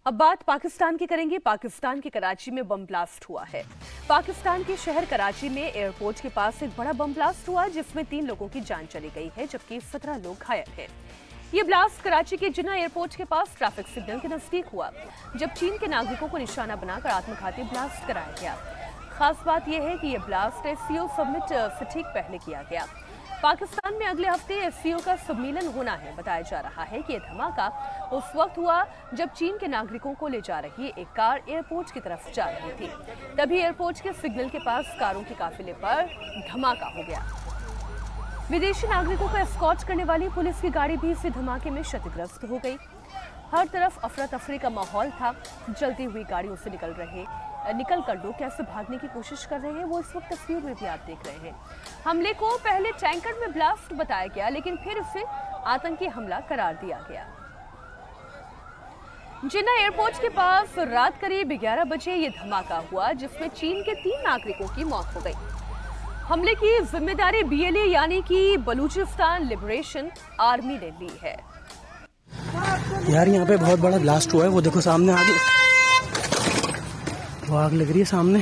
अब बात पाकिस्तान की करेंगे। पाकिस्तान के कराची में बम ब्लास्ट हुआ है। पाकिस्तान के शहर कराची में एयरपोर्ट के पास एक बड़ा बम ब्लास्ट हुआ जिसमें 3 लोगों की जान चली गई है जबकि 17 लोग घायल हैं। ये ब्लास्ट कराची के जिन्ना एयरपोर्ट के पास ट्रैफिक सिग्नल के नजदीक हुआ जब चीन के नागरिकों को निशाना बनाकर आत्मघाती ब्लास्ट कराया गया। खास बात यह है कि यह ब्लास्ट एससीओ समिट से ठीक पहले किया गया। पाकिस्तान में अगले हफ्ते एससीओ का सम्मेलन होना है। बताया जा रहा है कि यह धमाका उस वक्त हुआ जब चीन के नागरिकों को ले जा रही एक कार एयरपोर्ट की तरफ जा रही थी। तभी एयरपोर्ट के सिग्नल के पास कारों के काफिले पर धमाका हो गया। विदेशी नागरिकों को एस्कॉर्ट करने वाली पुलिस की गाड़ी भी इस धमाके में क्षतिग्रस्त हो गई। हर तरफ अफरा तफरी का माहौल था। जलती हुई गाड़ियों से निकलकर लोग कैसे भागने की कोशिश कर रहे हैं वो इस वक्त तस्वीर में भी आप देख रहे हैं। हमले को पहले टैंकर में ब्लास्ट बताया गया लेकिन फिर इसे आतंकी हमला करार दिया गया। जिन्ना एयरपोर्ट के पास रात करीब 11 बजे ये धमाका हुआ जिसमें चीन के 3 नागरिकों की मौत हो गई। हमले की जिम्मेदारी बीएलए यानी कि बलूचिस्तान लिबरेशन आर्मी ने ली है। यार यहाँ पे बहुत बड़ा ब्लास्ट हुआ है। वो देखो सामने आग लग रही है सामने।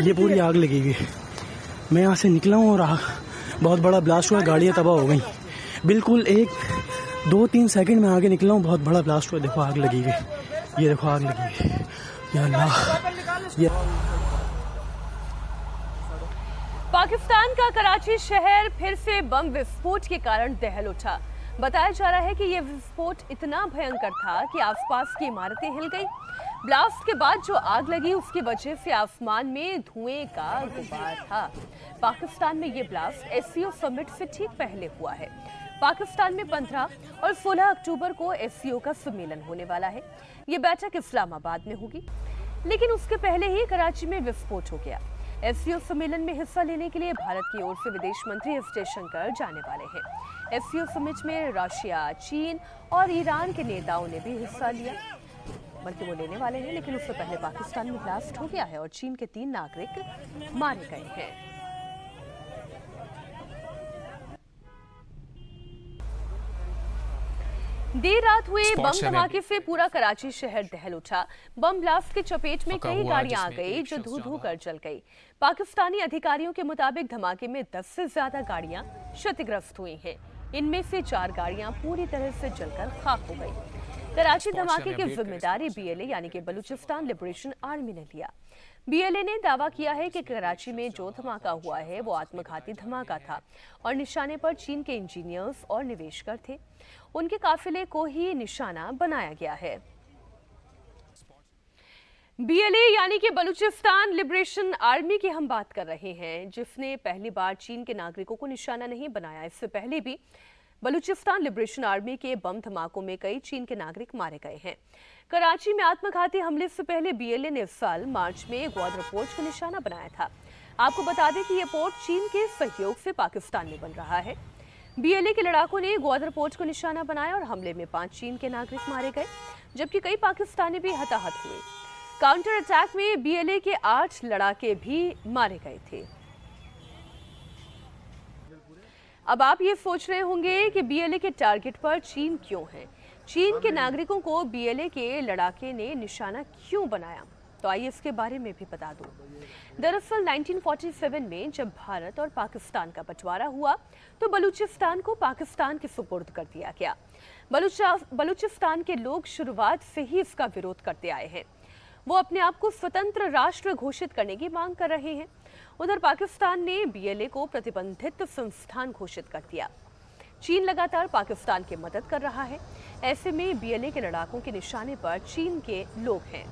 ये पूरी आग लगी हुई है। मैं यहाँ से निकला हूँ और बहुत बड़ा ब्लास्ट हुआ। गाड़ियाँ तबाह हो गई। बिल्कुल 1-2-3 सेकंड में आगे निकला हूँ। बहुत बड़ा ब्लास्ट हुआ। देखो आग लगी हुई। ये देखो आग लगी हुई। या अल्लाह। पाकिस्तान का कराची शहर फिर से बम विस्फोट के कारण दहल उठा। बताया जा रहा है कि यह विस्फोट इतना भयंकर था कि आसपास की इमारतें हिल गई। ब्लास्ट के बाद जो आग लगी उसकी वजह से आसमान में धुएं का गुबार था। पाकिस्तान में यह ब्लास्ट एससीओ समिट से ठीक पहले हुआ है। पाकिस्तान में 15 और 16 अक्टूबर को एससीओ का सम्मेलन होने वाला है। ये बैठक इस्लामाबाद में होगी लेकिन उसके पहले ही कराची में विस्फोट हो गया। एससीओ सम्मेलन में हिस्सा लेने के लिए भारत की ओर से विदेश मंत्री एस जयशंकर जाने वाले हैं। एससीओ समिट में रशिया, चीन और ईरान के नेताओं ने भी हिस्सा लिया, बल्कि वो लेने वाले हैं। लेकिन उससे पहले पाकिस्तान में ब्लास्ट हो गया है और चीन के 3 नागरिक मारे गए हैं। देर रात हुए बम धमाके से पूरा कराची शहर दहल उठा। बम ब्लास्ट की चपेट में कई गाड़ियां आ गई जो धू कर जल गई। पाकिस्तानी अधिकारियों के मुताबिक धमाके में 10 से ज्यादा गाड़ियां क्षतिग्रस्त हुई हैं। इनमें से 4 गाड़ियां पूरी तरह से जलकर खाक हो गई। कराची धमाके की जिम्मेदारी बीएलए यानी कि बलूचिस्तान लिबरेशन आर्मी ने लिया। बीएलए ने दावा किया है कि कराची में जो धमाका हुआ है वो आत्मघाती धमाका था और निशाने पर चीन के इंजीनियर्स और निवेशकर थे। उनके काफिले को ही निशाना बनाया गया है। बीएलए यानी कि बलूचिस्तान लिबरेशन आर्मी की हम बात कर रहे हैं जिसने पहली बार चीन के नागरिकों को निशाना नहीं बनाया। इससे पहले भी बलूचिस्तान लिबरेशन आर्मी के बम धमाकों में कई चीन के नागरिक मारे गए हैं। कराची में आत्मघाती हमले से पहले बीएलए ने इस साल मार्च में ग्वादर पोर्ट को निशाना बनाया था। आपको बता दें कि यह पोर्ट चीन के सहयोग से पाकिस्तान में बन रहा है। बीएलए के लड़ाकों ने ग्वादर पोर्ट को निशाना बनाया और हमले में 5 चीन के नागरिक मारे गए जबकि कई पाकिस्तानी भी हताहत हुए। काउंटर अटैक में बीएलए के 8 लड़ाके भी मारे गए थे। अब आप ये सोच रहे होंगे कि बीएलए के टारगेट पर चीन क्यों है? चीन के नागरिकों को बीएलए के लड़ाके ने निशाना क्यों बनाया? तो आइए इसके बारे में भी बता दूं। दरअसल 1947 में जब भारत और पाकिस्तान का बंटवारा हुआ तो बलूचिस्तान को पाकिस्तान के सुपुर्द कर दिया गया। बलूचिस्तान के लोग शुरुआत से ही इसका विरोध करते आए हैं। वो अपने आप को स्वतंत्र राष्ट्र घोषित करने की मांग कर रहे हैं। उधर पाकिस्तान ने बीएलए को प्रतिबंधित संस्थान घोषित कर दिया। चीन लगातार पाकिस्तान की मदद कर रहा है। ऐसे में बीएलए के लड़ाकों के निशाने पर चीन के लोग हैं।